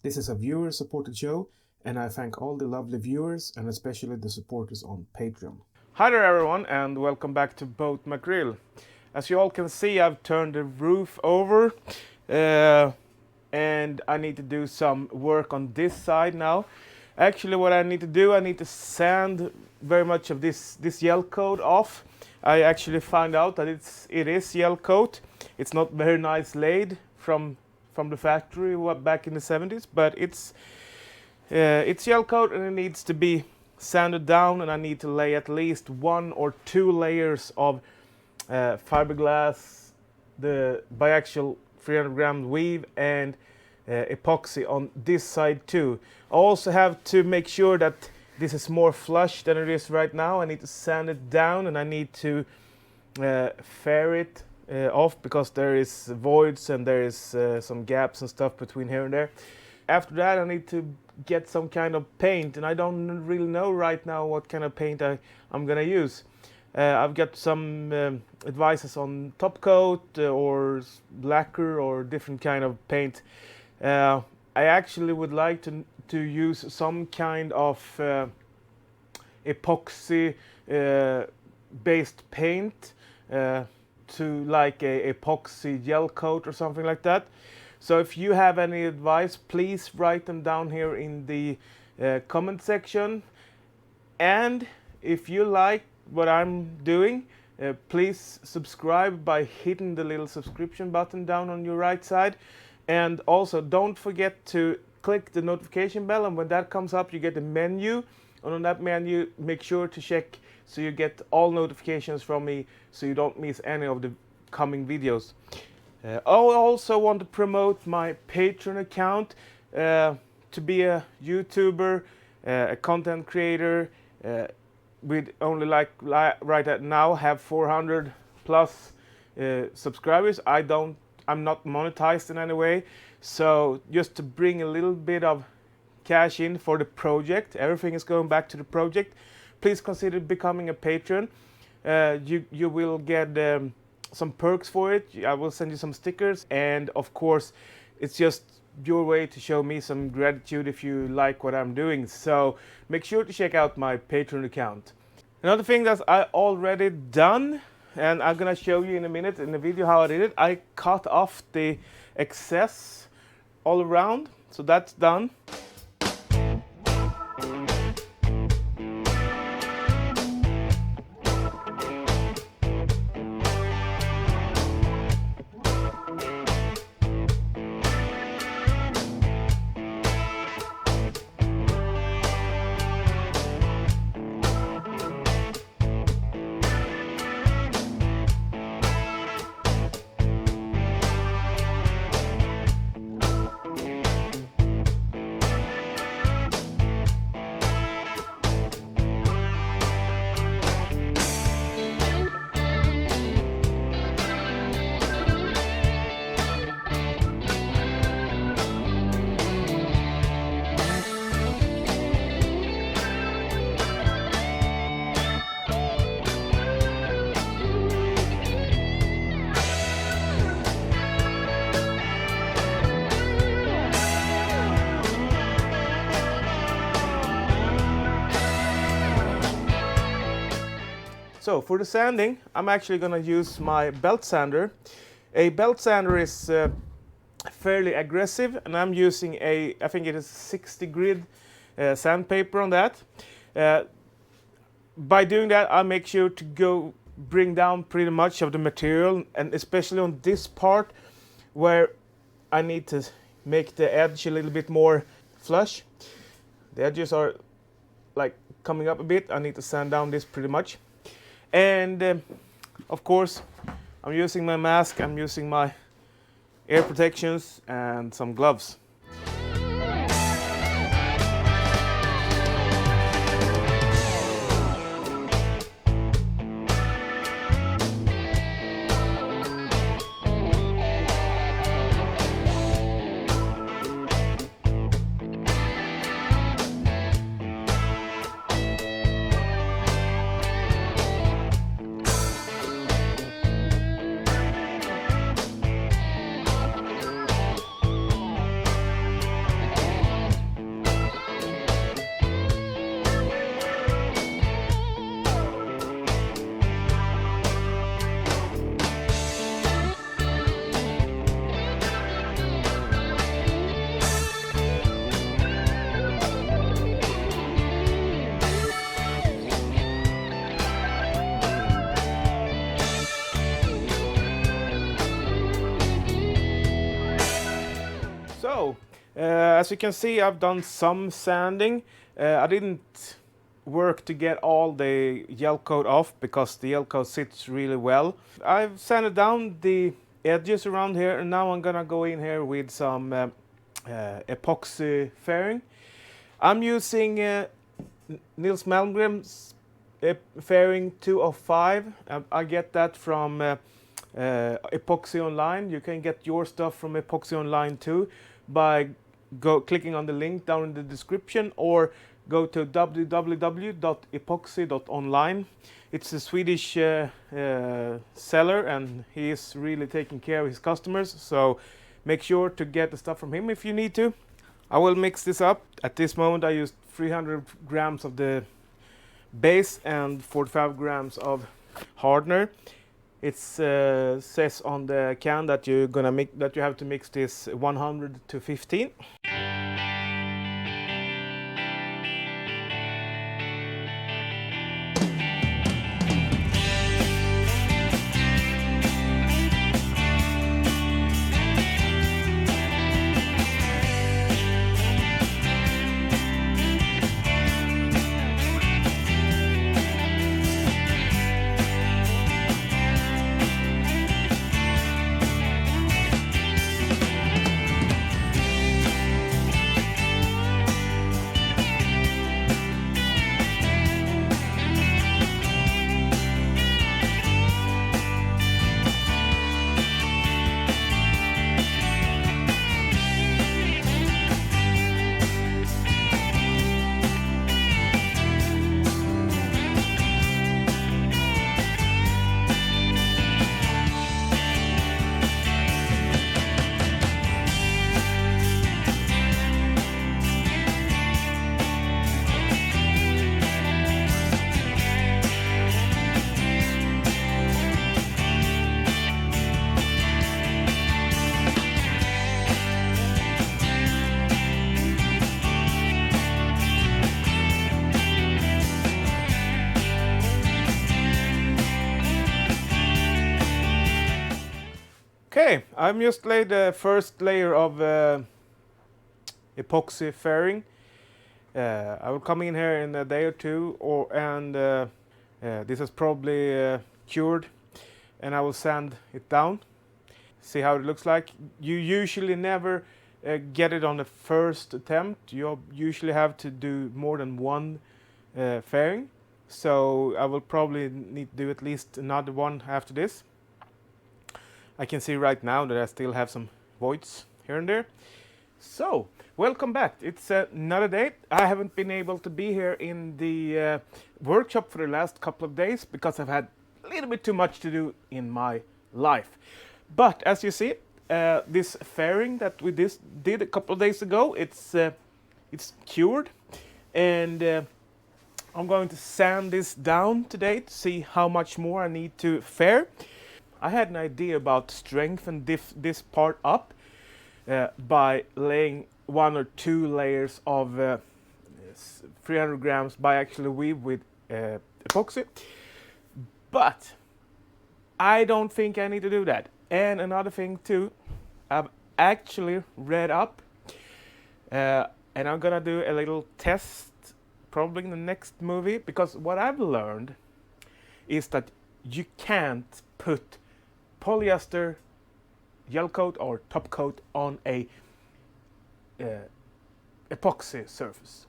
This is a viewer-supported show, and I thank all the lovely viewers and especially the supporters on Patreon. Hi there everyone, and welcome back to Boat McRill. As you all can see, I've turned the roof over, and I need to do some work on this side now. Actually, what I need to do, I need to sand very much of this gel coat off. I actually found out that it is gel coat. It's not very nice laid from the factory back in the 70s, but it's gel coat and it needs to be sanded down, and I need to lay at least 1 or 2 layers of fiberglass, the biaxial 300 gram weave, and epoxy on this side too. I also have to make sure that this is more flush than it is right now. I need to sand it down, and I need to fair it off because there is voids and there is some gaps and stuff between here and there. After that, I need to get some kind of paint, and I don't really know right now what kind of paint I'm gonna use. I've got some advices on top coat or lacquer or different kind of paint. I actually would like to use some kind of epoxy based paint to like a epoxy gel coat or something like that. So if you have any advice, please write them down here in the comment section. And if you like what I'm doing, please subscribe by hitting the little subscription button down on your right side. And also don't forget to click the notification bell, and when that comes up you get a menu, and on that menu make sure to check so you get all notifications from me so you don't miss any of the coming videos. I also want to promote my Patreon account to be a YouTuber, a content creator, with only right at now have 400 plus subscribers. I'm not monetized in any way, so just to bring a little bit of cash in for the project, everything is going back to the project, please consider becoming a patron. You will get some perks for it. I will send you some stickers, and of course it's just your way to show me some gratitude if you like what I'm doing. So make sure to check out my Patreon account. Another thing that I already done, and I'm gonna show you in a minute in the video how I did it. I cut off the excess all around, so that's done. So for the sanding, I'm actually going to use my belt sander. A belt sander is fairly aggressive, and I'm using I think it is 60 grit sandpaper on that. By doing that, I make sure to bring down pretty much of the material, and especially on this part where I need to make the edge a little bit more flush. The edges are like coming up a bit. I need to sand down this pretty much. And of course, I'm using my mask, I'm using my ear protections and some gloves. As you can see, I've done some sanding. I didn't work to get all the gel coat off because the gel coat sits really well. I've sanded down the edges around here, and now I'm gonna go in here with some epoxy fairing. I'm using Nils Malmgren's Fairing 205. I get that from Epoxi Online. You can get your stuff from Epoxi Online too by clicking on the link down in the description, or go to www.epoxy.online. It's a Swedish seller, and he is really taking care of his customers, so make sure to get the stuff from him if you need to. I will mix this up. At this moment I used 300 grams of the base and 45 grams of hardener. It says on the can that you have to mix this 100 to 15. Okay, I've just laid the first layer of epoxy fairing. I will come in here in a day or two, this is probably cured, and I will sand it down. See how it looks like. You usually never get it on the first attempt. You usually have to do more than one fairing, so I will probably need to do at least another one after this. I can see right now that I still have some voids here and there. So, welcome back. It's another day. I haven't been able to be here in the workshop for the last couple of days because I've had a little bit too much to do in my life. But as you see, this fairing that we did a couple of days ago, it's cured, and I'm going to sand this down today to see how much more I need to fair. I had an idea about strengthen this part up by laying 1 or 2 layers of 300 grams bi-axial weave with epoxy, but I don't think I need to do that. And another thing too, I've actually read up, and I'm gonna do a little test probably in the next movie, because what I've learned is that you can't put polyester gel coat or top coat on a epoxy surface.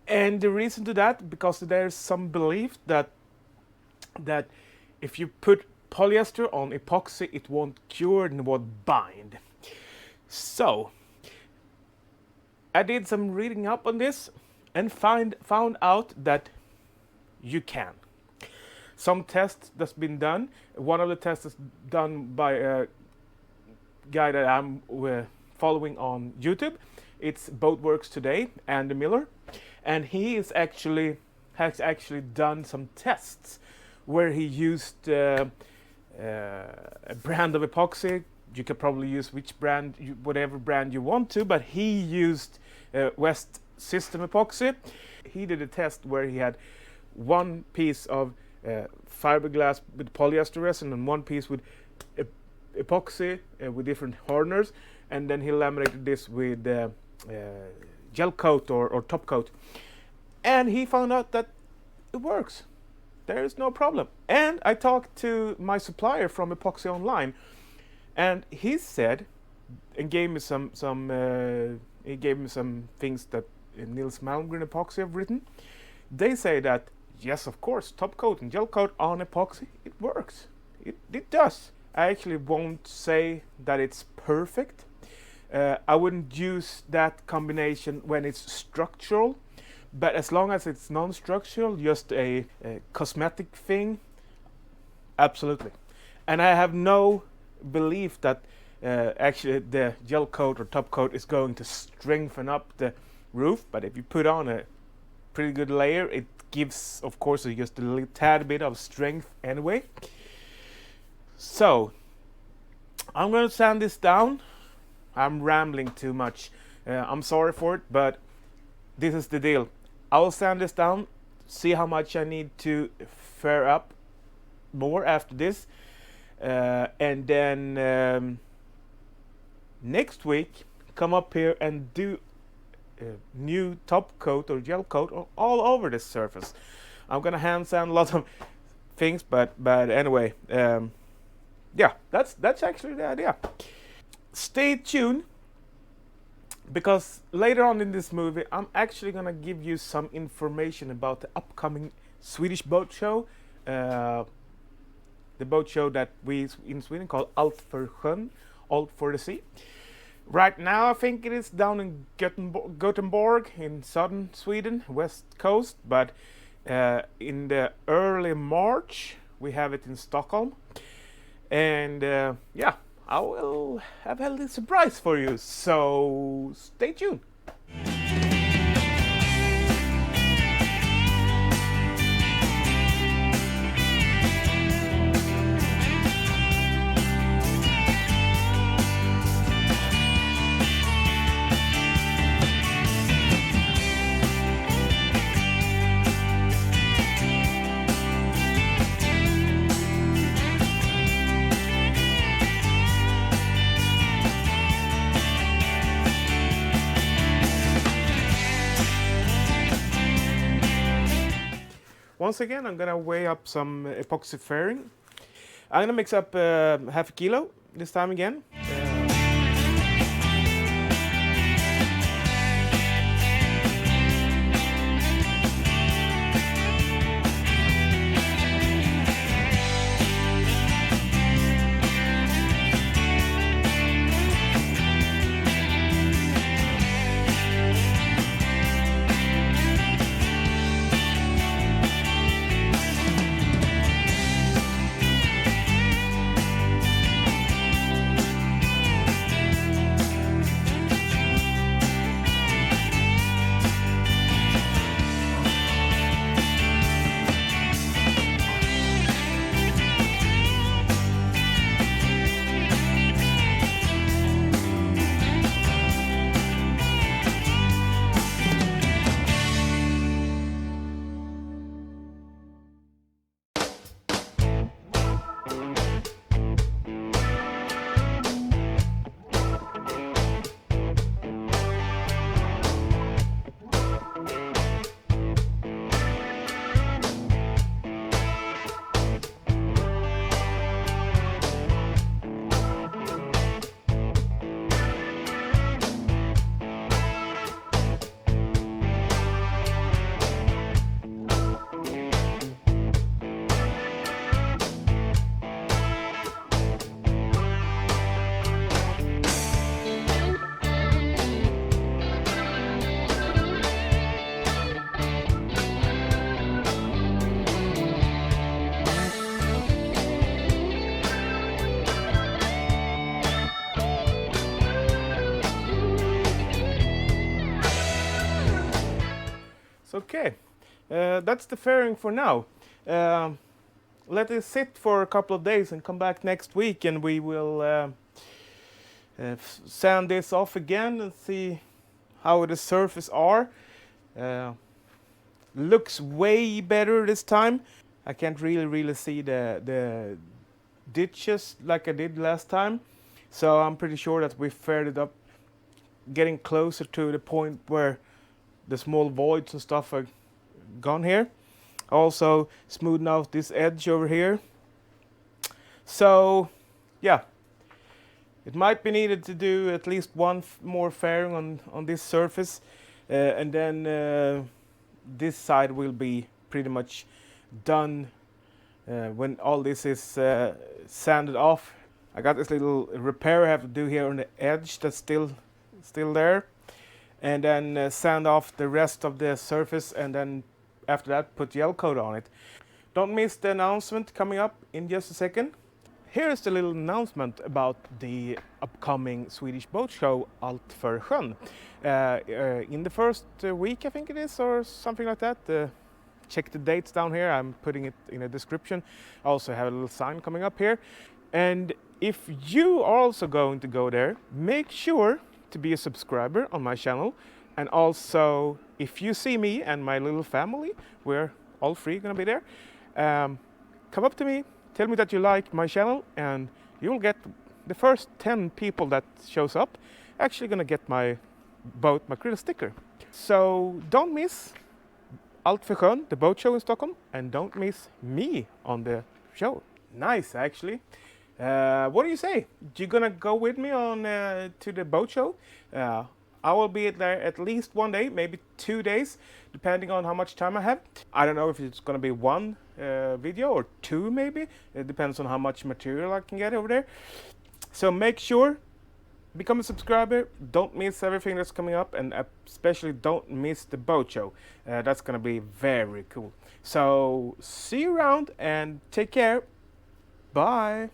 And the reason to that, because there's some belief that if you put polyester on epoxy, it won't cure and won't bind. So I did some reading up on this and found out that you can. Some tests that's been done. One of the tests is done by a guy that I'm following on YouTube. It's Boatworks Today, Andy Miller, and he has actually done some tests where he used a brand of epoxy. You could probably use whatever brand you want to, but he used West System epoxy. He did a test where he had one piece of fiberglass with polyester resin and one piece with epoxy with different hardeners, and then he laminated this with gel coat or top coat, and he found out that it works. There is no problem. And I talked to my supplier from Epoxi Online, and he said and gave me some things that Nils Malmgren Epoxy have written. They say that yes, of course, top coat and gel coat on epoxy, it works. It does. I actually won't say that it's perfect. I wouldn't use that combination when it's structural, but as long as it's non-structural, just a cosmetic thing, absolutely. And I have no belief that actually the gel coat or top coat is going to strengthen up the roof, but if you put on a pretty good layer, it gives, of course, just a little tad bit of strength anyway. So I'm going to sand this down. I'm rambling too much. I'm sorry for it, but this is the deal. I will sand this down, see how much I need to fair up more after this, and then next week come up here and do new top coat or gel coat all over this surface. I'm gonna hand sand a lot of things, but anyway, yeah, that's actually the idea. Stay tuned, because later on in this movie I'm actually gonna give you some information about the upcoming Swedish Boat Show, the boat show that we in Sweden call Allt För Sjön, Allt for the Sea. Right now I think it is down in Gothenburg in southern Sweden, west coast, but in the early March we have it in Stockholm, and yeah, I will have a little surprise for you, so stay tuned. Once again, I'm gonna weigh up some epoxy fairing. I'm gonna mix up half a kilo this time again. Okay, that's the fairing for now. Let it sit for a couple of days and come back next week, and we will sand this off again and see how the surface are. Looks way better this time. I can't really see the ditches like I did last time. So I'm pretty sure that we faired it up, getting closer to the point where the small voids and stuff are gone here. Also smoothing out this edge over here. So yeah, it might be needed to do at least one more fairing on this surface, and then this side will be pretty much done when all this is sanded off. I got this little repair I have to do here on the edge that's still there, and then sand off the rest of the surface, and then after that put gel coat on it. Don't miss the announcement coming up in just a second. Here's the little announcement about the upcoming Swedish Boat Show, Allt För Sjön. In the first week, I think it is, or something like that. Check the dates down here. I'm putting it in a description. I also have a little sign coming up here. And if you are also going to go there, make sure to be a subscriber on my channel. And also, if you see me and my little family, we're all three gonna be there, come up to me, tell me that you like my channel, and you'll get the first 10 people that shows up actually gonna get my Boat McRill sticker. So don't miss Allt För Sjön, the boat show in Stockholm, and don't miss me on the show. Nice, actually. What do you say? You gonna go with me on to the boat show? I will be there at least one day, maybe 2 days, depending on how much time I have. I don't know if it's gonna be one video or two, maybe. It depends on how much material I can get over there. So make sure, become a subscriber, don't miss everything that's coming up, and especially don't miss the boat show. That's gonna be very cool. So see you around and take care. Bye.